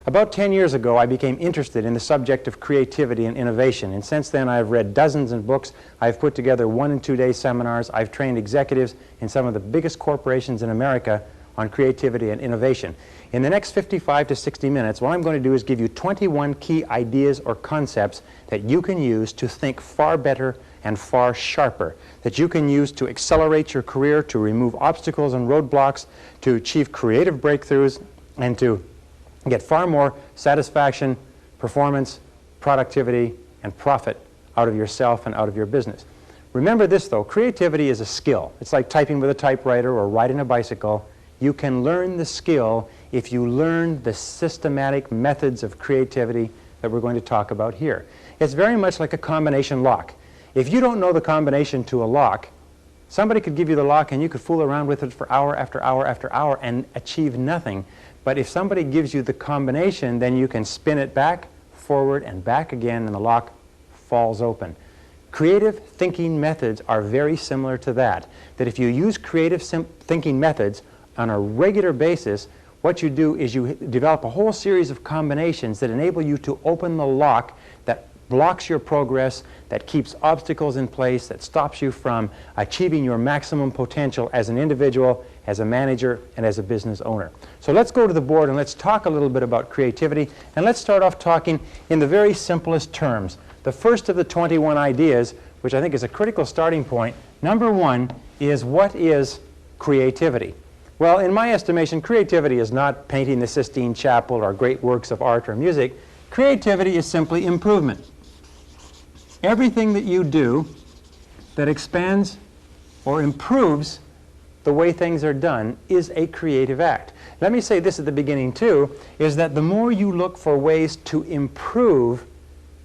About 10 years ago, I became interested in the subject of creativity and innovation, and since then I've read dozens of books, I've put together 1- and 2-day seminars, I've trained executives in some of the biggest corporations in America on creativity and innovation. In the next 55 to 60 minutes, what I'm going to do is give you 21 key ideas or concepts that you can use to think far better and far sharper, that you can use to accelerate your career, to remove obstacles and roadblocks, to achieve creative breakthroughs, and to get far more satisfaction, performance, productivity, and profit out of yourself and out of your business. Remember this, though, creativity is a skill. It's like typing with a typewriter or riding a bicycle. You can learn the skill if you learn the systematic methods of creativity that we're going to talk about here. It's very much like a combination lock. If you don't know the combination to a lock, somebody could give you the lock and you could fool around with it for hour after hour after hour and achieve nothing. But if somebody gives you the combination, then you can spin it back, forward, and back again, and the lock falls open. Creative thinking methods are very similar to that. That if you use creative thinking methods on a regular basis, what you do is you develop a whole series of combinations that enable you to open the lock that blocks your progress, that keeps obstacles in place, that stops you from achieving your maximum potential as an individual, as a manager, and as a business owner. So let's go to the board and let's talk a little bit about creativity, and let's start off talking in the very simplest terms. The first of the 21 ideas, which I think is a critical starting point, number one is, what is creativity? Well, in my estimation, creativity is not painting the Sistine Chapel or great works of art or music. Creativity is simply improvement. Everything that you do that expands or improves the way things are done is a creative act. Let me say this at the beginning too, is that the more you look for ways to improve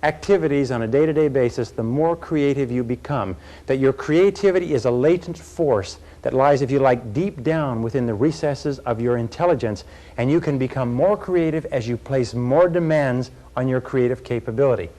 activities on a day-to-day basis, the more creative you become. That your creativity is a latent force that lies, if you like, deep down within the recesses of your intelligence, and you can become more creative as you place more demands on your creative capability.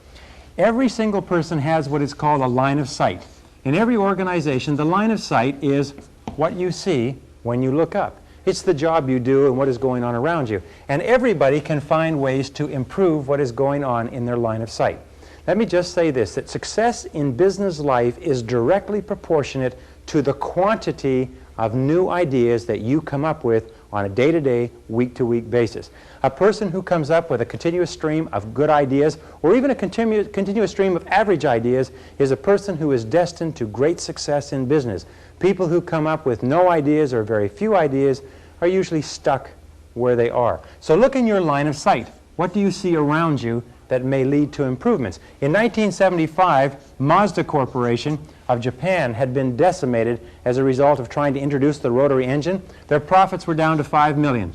Every single person has what is called a line of sight. In every organization, the line of sight is what you see when you look up. It's the job you do and what is going on around you. And everybody can find ways to improve what is going on in their line of sight. Let me just say this, that success in business life is directly proportionate to the quantity of new ideas that you come up with on a day-to-day, week-to-week basis. A person who comes up with a continuous stream of good ideas, or even a continuous stream of average ideas, is a person who is destined to great success in business. People who come up with no ideas or very few ideas are usually stuck where they are. So look in your line of sight. What do you see around you that may lead to improvements? In 1975, Mazda Corporation of Japan had been decimated as a result of trying to introduce the rotary engine. Their profits were down to $5 million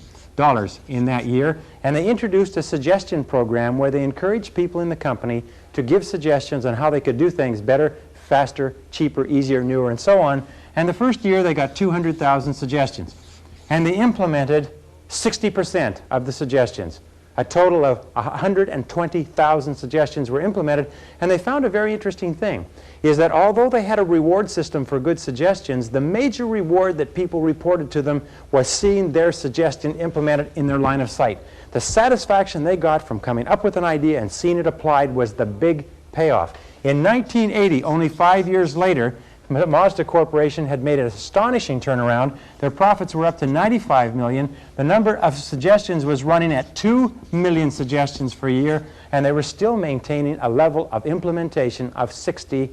in that year, and they introduced a suggestion program where they encouraged people in the company to give suggestions on how they could do things better, faster, cheaper, easier, newer, and so on. And the first year they got 200,000 suggestions, and they implemented 60% of the suggestions. A total of 120,000 suggestions were implemented, and they found a very interesting thing, is that although they had a reward system for good suggestions, the major reward that people reported to them was seeing their suggestion implemented in their line of sight. The satisfaction they got from coming up with an idea and seeing it applied was the big payoff. In 1980, only 5 years later, Mazda Corporation had made an astonishing turnaround. Their profits were up to 95 million. The number of suggestions was running at 2 million suggestions per year, and they were still maintaining a level of implementation of 60%.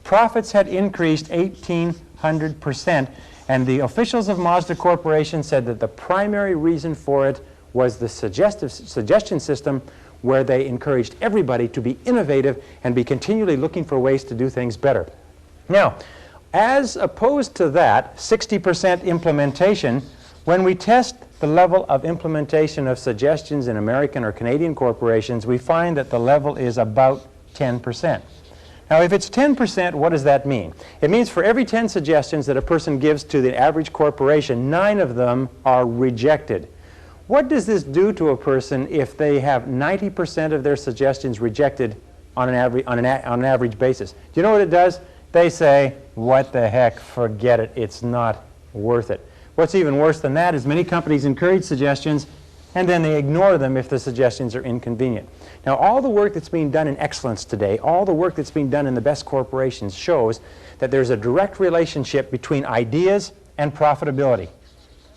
Profits had increased 1,800%, and the officials of Mazda Corporation said that the primary reason for it was the suggestion system, where they encouraged everybody to be innovative and be continually looking for ways to do things better. Now, as opposed to that 60% implementation, when we test the level of implementation of suggestions in American or Canadian corporations, we find that the level is about 10%. Now, if it's 10%, what does that mean? It means for every 10 suggestions that a person gives to the average corporation, 9 of them are rejected. What does this do to a person if they have 90% of their suggestions rejected on an average basis? Do you know what it does? They say, what the heck, forget it, it's not worth it. What's even worse than that is many companies encourage suggestions, and then they ignore them if the suggestions are inconvenient. Now, all the work that's being done in excellence today, all the work that's being done in the best corporations shows that there's a direct relationship between ideas and profitability.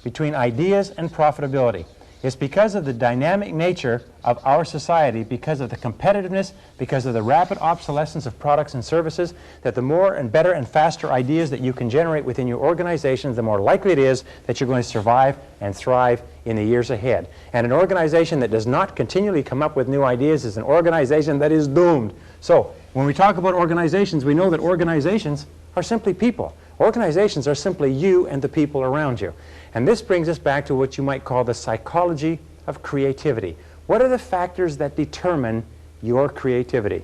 Between ideas and profitability. It's because of the dynamic nature of our society, because of the competitiveness, because of the rapid obsolescence of products and services, that the more and better and faster ideas that you can generate within your organization, the more likely it is that you're going to survive and thrive in the years ahead. And an organization that does not continually come up with new ideas is an organization that is doomed. So, when we talk about organizations, we know that organizations are simply people. Organizations are simply you and the people around you. And this brings us back to what you might call the psychology of creativity. What are the factors that determine your creativity?